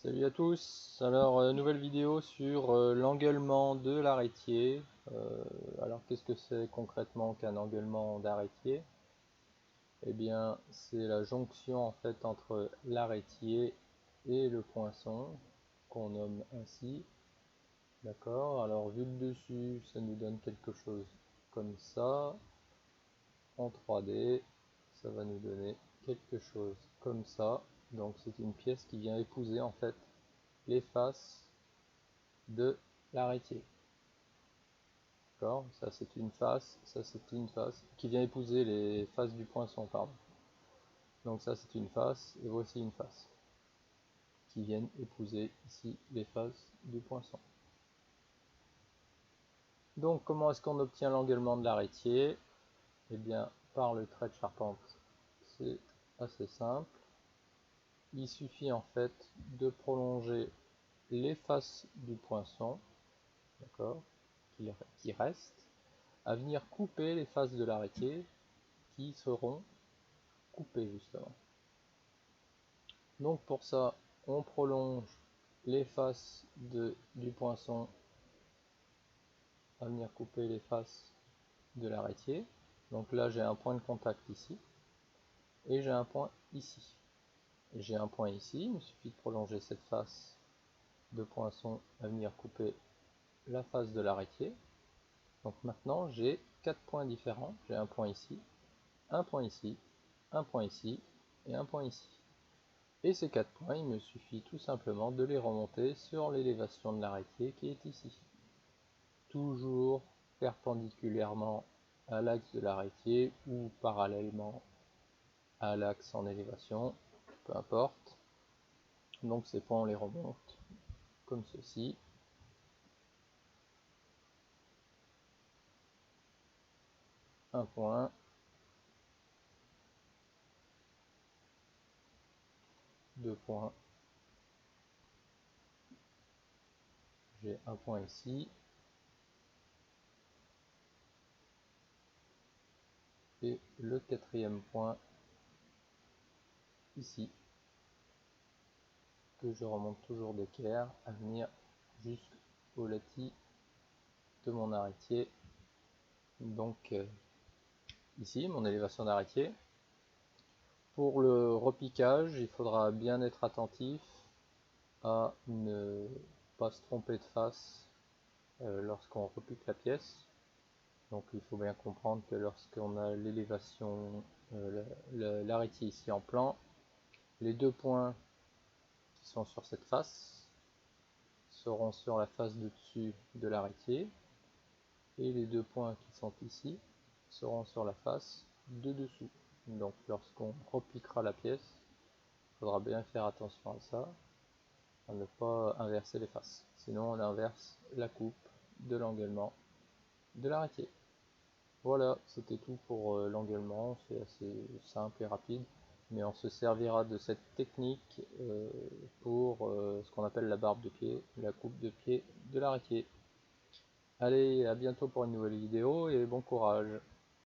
Salut à tous, alors nouvelle vidéo sur l'engueulement de l'arrêtier. Alors qu'est-ce que c'est concrètement qu'un engueulement d'arrêtier? Eh bien c'est la jonction en fait entre l'arrêtier et le poinçon qu'on nomme ainsi. D'accord, alors vu de dessus ça nous donne quelque chose comme ça. En 3D ça va nous donner quelque chose comme ça. Donc c'est une pièce qui vient épouser en fait les faces de l'arrêtier. D'accord, ça c'est une face, ça c'est une face, qui vient épouser les faces du poinçon, pardon. Donc ça c'est une face, et voici une face, qui viennent épouser ici les faces du poinçon. Donc comment est-ce qu'on obtient l'engueulement de l'arrêtier? Eh bien par le trait de charpente, c'est assez simple. Il suffit en fait de prolonger les faces du poinçon, d'accord, qui restent, à venir couper les faces de l'arrêtier qui seront coupées justement. Donc pour ça, on prolonge les faces du poinçon à venir couper les faces de l'arrêtier. Donc là j'ai un point de contact ici et j'ai un point ici. J'ai un point ici, il me suffit de prolonger cette face de poinçon à venir couper la face de l'arrêtier. Donc maintenant j'ai 4 points différents. J'ai un point ici, un point ici, un point ici et un point ici. Et ces 4 points, il me suffit tout simplement de les remonter sur l'élévation de l'arrêtier qui est ici. Toujours perpendiculairement à l'axe de l'arrêtier ou parallèlement à l'axe en élévation, peu importe. Donc ces points on les remonte comme ceci. Un point, deux points, j'ai un point ici, et le quatrième point ici, que je remonte toujours d'équerre à venir jusqu'au lati de mon arrêtier. Donc ici, mon élévation d'arrêtier. Pour le repiquage, il faudra bien être attentif à ne pas se tromper de face lorsqu'on repique la pièce. Donc il faut bien comprendre que lorsqu'on a l'élévation, l'arrêtier ici en plan, les deux points qui sont sur cette face seront sur la face de dessus de l'arrêtier et les deux points qui sont ici seront sur la face de dessous. Donc lorsqu'on repiquera la pièce, il faudra bien faire attention à ça, à ne pas inverser les faces. Sinon on inverse la coupe de l'engueulement de l'arrêtier. Voilà, c'était tout pour l'engueulement, c'est assez simple et rapide, mais on se servira de cette technique pour ce qu'on appelle la barbe de pied, la coupe de pied de l'arrêtier. Allez, à bientôt pour une nouvelle vidéo et bon courage!